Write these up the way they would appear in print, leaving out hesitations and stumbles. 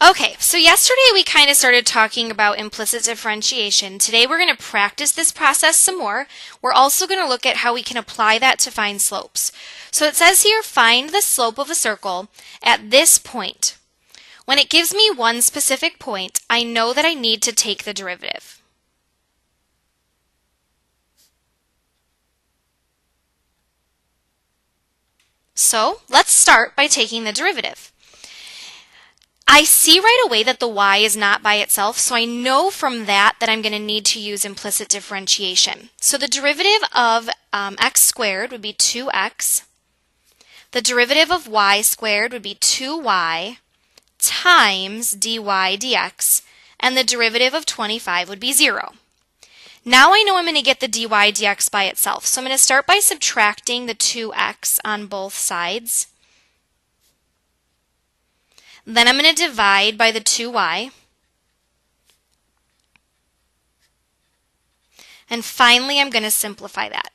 Okay, so yesterday we kind of started talking about implicit differentiation. Today we're going to practice this process some more. We're also going to look at how we can apply that to find slopes. So it says here, find the slope of a circle at this point. When it gives me one specific point, I know that I need to take the derivative. So let's start by taking the derivative. I see right away that the y is not by itself, so I know from that I'm going to need to use implicit differentiation. So the derivative of x squared would be 2x. The derivative of y squared would be 2y times dy dx, and the derivative of 25 would be 0. Now I know I'm going to get the dy dx by itself, so I'm going to start by subtracting the 2x on both sides. Then I'm going to divide by the 2y. And finally, I'm going to simplify that.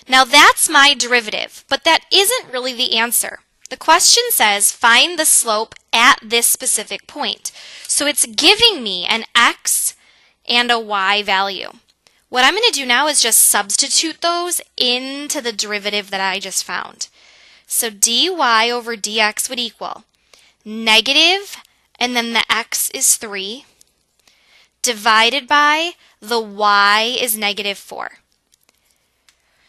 Now that's my derivative, but that isn't really the answer. The question says, find the slope at this specific point. So it's giving me an x and a y value. What I'm going to do now is just substitute those into the derivative that I just found. So dy over dx would equal negative, and then the x is 3, divided by the y is negative 4.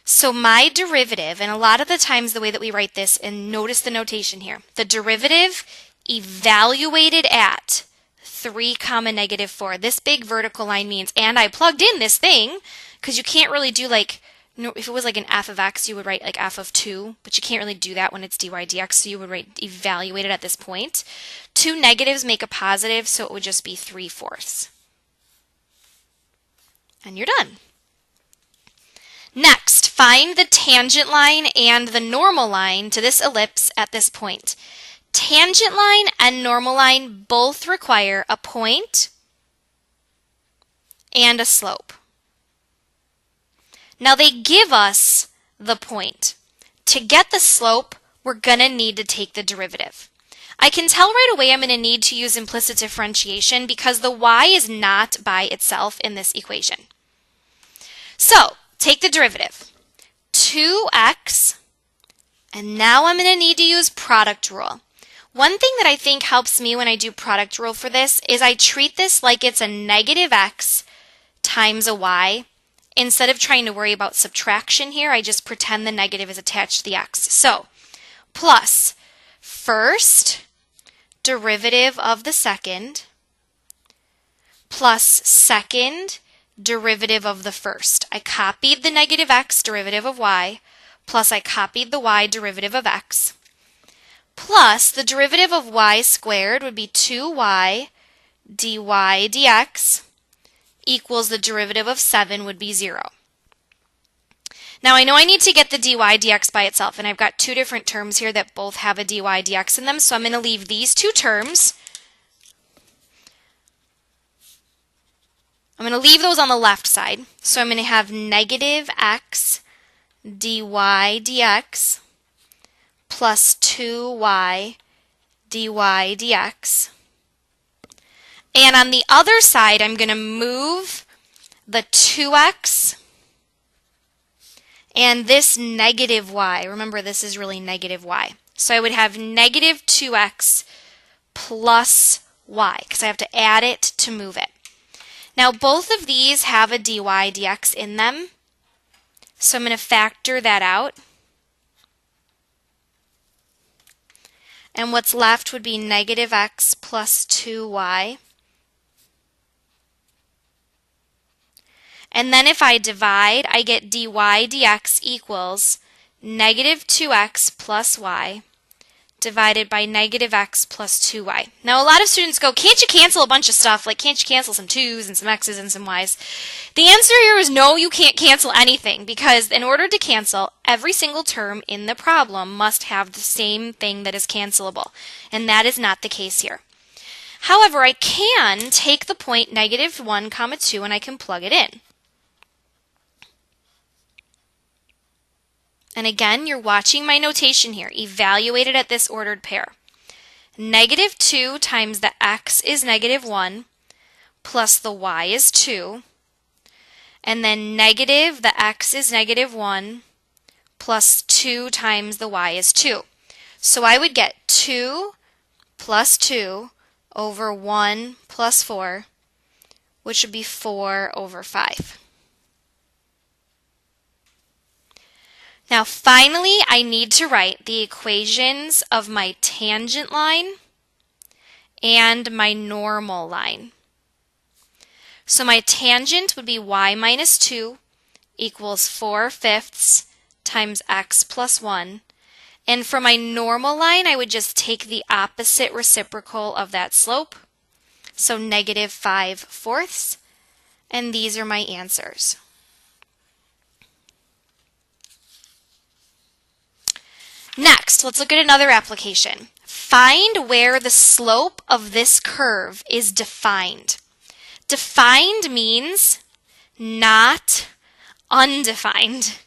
So my derivative, and a lot of the times the way that we write this, and notice the notation here, the derivative evaluated at 3 comma negative 4. This big vertical line means, and I plugged in this thing, because you can't really do like, if it was like an f of x, you would write like f of 2, but you can't really do that when it's dy dx, so you would write evaluated at this point. 2 negatives make a positive, so it would just be 3/4. And you're done. Next, find the tangent line and the normal line to this ellipse at this point. Tangent line and normal line both require a point and a slope. Now they give us the point. To get the slope, we're going to need to take the derivative. I can tell right away I'm going to need to use implicit differentiation because the y is not by itself in this equation. So, take the derivative. 2x, and now I'm going to need to use product rule. One thing that I think helps me when I do product rule for this is I treat this like it's a negative x times a y. Instead of trying to worry about subtraction here, I just pretend the negative is attached to the x. So, plus first derivative of the second plus second derivative of the first. I copied the negative x derivative of y, plus I copied the y derivative of x, plus the derivative of y squared would be 2y dy dx equals the derivative of 7 would be 0. Now I know I need to get the dy dx by itself, and I've got two different terms here that both have a dy dx in them, so I'm going to leave these two terms. I'm going to leave those on the left side, so I'm going to have negative x dy dx plus 2y dy dx. And on the other side, I'm going to move the 2x and this negative y. Remember, this is really negative y. So I would have negative 2x plus y, because I have to add it to move it. Now, both of these have a dy dx in them, so I'm going to factor that out. And what's left would be negative x plus 2y. And then if I divide, I get dy dx equals negative 2x plus y divided by negative x plus 2y. Now a lot of students go, can't you cancel a bunch of stuff? Like, can't you cancel some 2's and some x's and some y's? The answer here is no, you can't cancel anything, because in order to cancel, every single term in the problem must have the same thing that is cancelable. And that is not the case here. However, I can take the point negative 1 comma 2 and I can plug it in. And again, you're watching my notation here. Evaluate it at this ordered pair. Negative 2 times the x is negative 1 plus the y is 2. And then negative the x is negative 1 plus 2 times the y is 2. So I would get 2 plus 2 over 1 plus 4, which would be 4 over 5. Now finally, I need to write the equations of my tangent line and my normal line. So my tangent would be y minus 2 equals 4/5 times x plus 1. And for my normal line, I would just take the opposite reciprocal of that slope. So negative 5/4. And these are my answers. Next, let's look at another application. Find where the slope of this curve is defined. Defined means not undefined.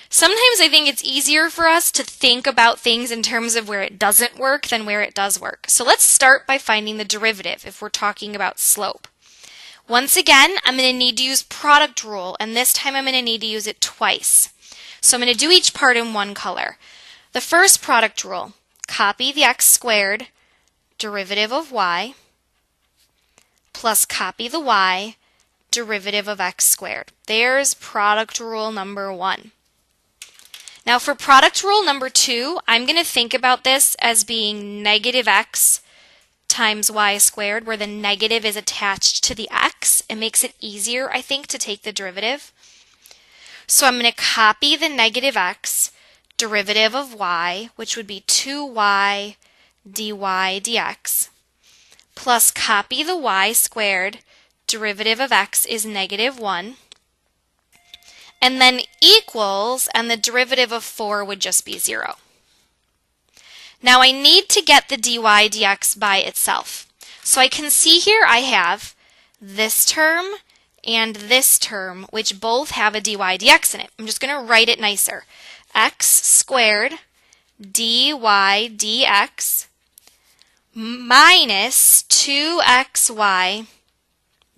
Sometimes I think it's easier for us to think about things in terms of where it doesn't work than where it does work. So let's start by finding the derivative if we're talking about slope. Once again, I'm going to need to use product rule, and this time I'm going to need to use it twice. So I'm going to do each part in one color. The first product rule, copy the x squared derivative of y plus copy the y derivative of x squared. There's product rule number 1. Now for product rule number 2, I'm going to think about this as being negative x times y squared, where the negative is attached to the x. It makes it easier, I think, to take the derivative. So I'm going to copy the negative x derivative of y, which would be 2y dy dx, plus copy the y squared derivative of x is negative 1, and then equals, and the derivative of 4 would just be 0. Now I need to get the dy dx by itself. So I can see here I have this term and this term, which both have a dy dx in it. I'm just going to write it nicer. X squared dy dx minus 2xy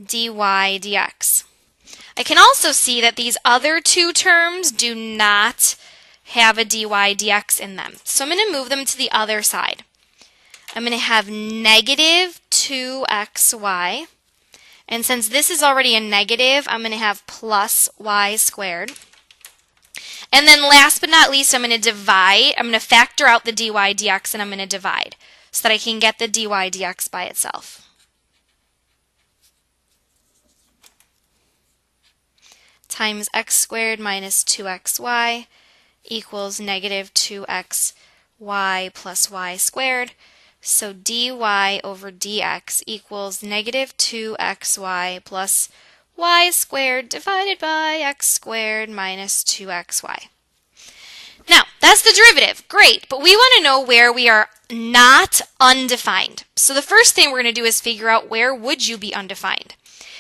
dy dx. I can also see that these other two terms do not have a dy dx in them. So I'm going to move them to the other side. I'm going to have negative 2xy. And since this is already a negative, I'm going to have plus y squared. And then last but not least, I'm going to divide. I'm going to factor out the dy dx and I'm going to divide so that I can get the dy dx by itself. Times x squared minus 2xy equals negative 2xy plus y squared. So dy over dx equals negative 2xy plus y squared divided by x squared minus 2xy. Now, that's the derivative. Great, but we want to know where we are not undefined. So the first thing we're going to do is figure out where would you be undefined.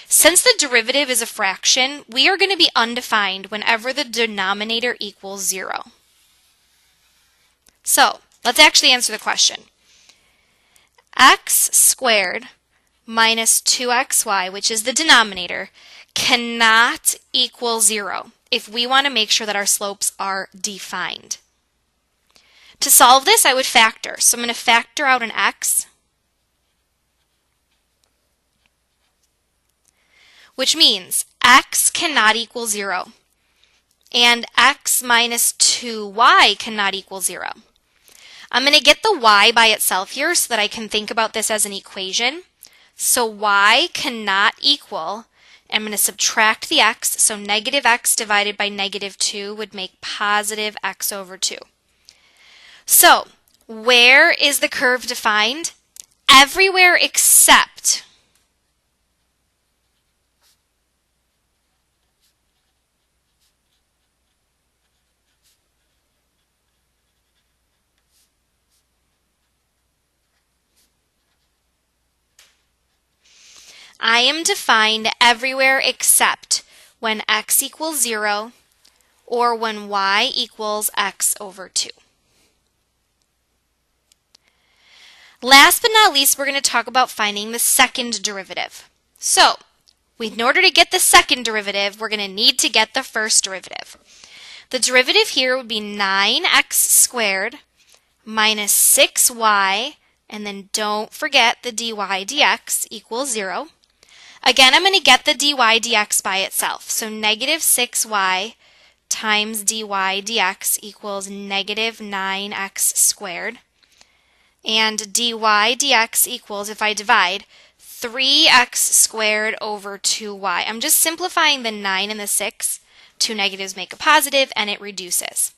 Since the derivative is a fraction, we are going to be undefined whenever the denominator equals 0. So, let's actually answer the question. X squared minus 2xy, which is the denominator, cannot equal 0 if we want to make sure that our slopes are defined. To solve this, I would factor. So I'm going to factor out an x, which means x cannot equal 0, and x minus 2y cannot equal 0. I'm going to get the y by itself here so that I can think about this as an equation. So y cannot equal, I'm going to subtract the x, so negative x divided by negative 2 would make positive x over 2. So, where is the curve defined? Everywhere except I am defined everywhere except when x equals 0, or when y equals x over 2. Last but not least, we're going to talk about finding the second derivative. So, in order to get the second derivative, we're going to need to get the first derivative. The derivative here would be 9x squared minus 6y, and then don't forget the dy dx equals 0. Again, I'm going to get the dy dx by itself. So negative 6y times dy dx equals negative 9x squared. And dy dx equals, if I divide, 3x squared over 2y. I'm just simplifying the 9 and the 6. Two negatives make a positive, and it reduces.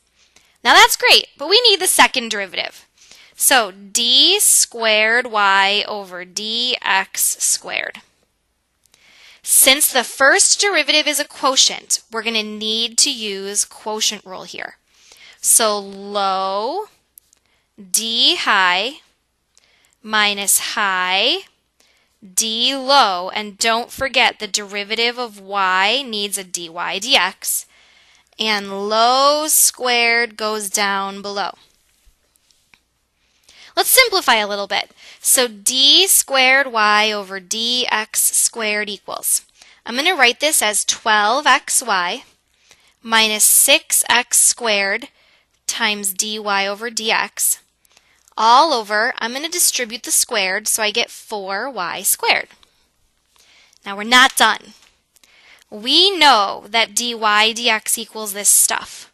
Now that's great, but we need the second derivative. So d squared y over dx squared. Since the first derivative is a quotient, we're going to need to use quotient rule here. So low d high minus high d low, and don't forget the derivative of y needs a dy dx, and low squared goes down below. Let's simplify a little bit. So d squared y over dx squared equals, I'm going to write this as 12xy minus 6x squared times dy over dx, all over, I'm going to distribute the squared, so I get 4y squared. Now we're not done. We know that dy dx equals this stuff,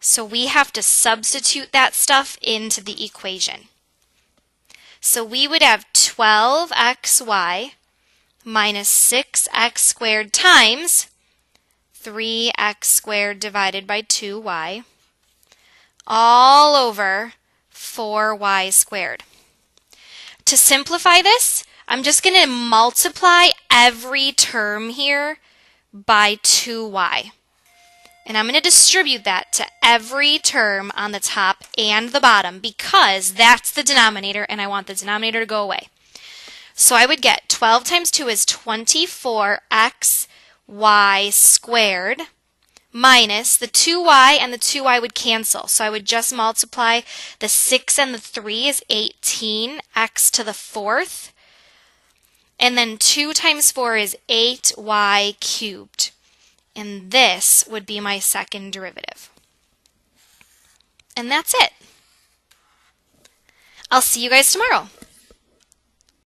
so we have to substitute that stuff into the equation. So we would have 12xy minus 6x squared times 3x squared divided by 2y, all over 4y squared. To simplify this, I'm just going to multiply every term here by 2y. And I'm going to distribute that to every term on the top and the bottom because that's the denominator and I want the denominator to go away. So I would get 12 times 2 is 24xy squared minus the 2y, and the 2y would cancel. So I would just multiply the 6 and the 3 is 18x to the 4th. And then 2 times 4 is 8y cubed. And this would be my second derivative. And that's it. I'll see you guys tomorrow.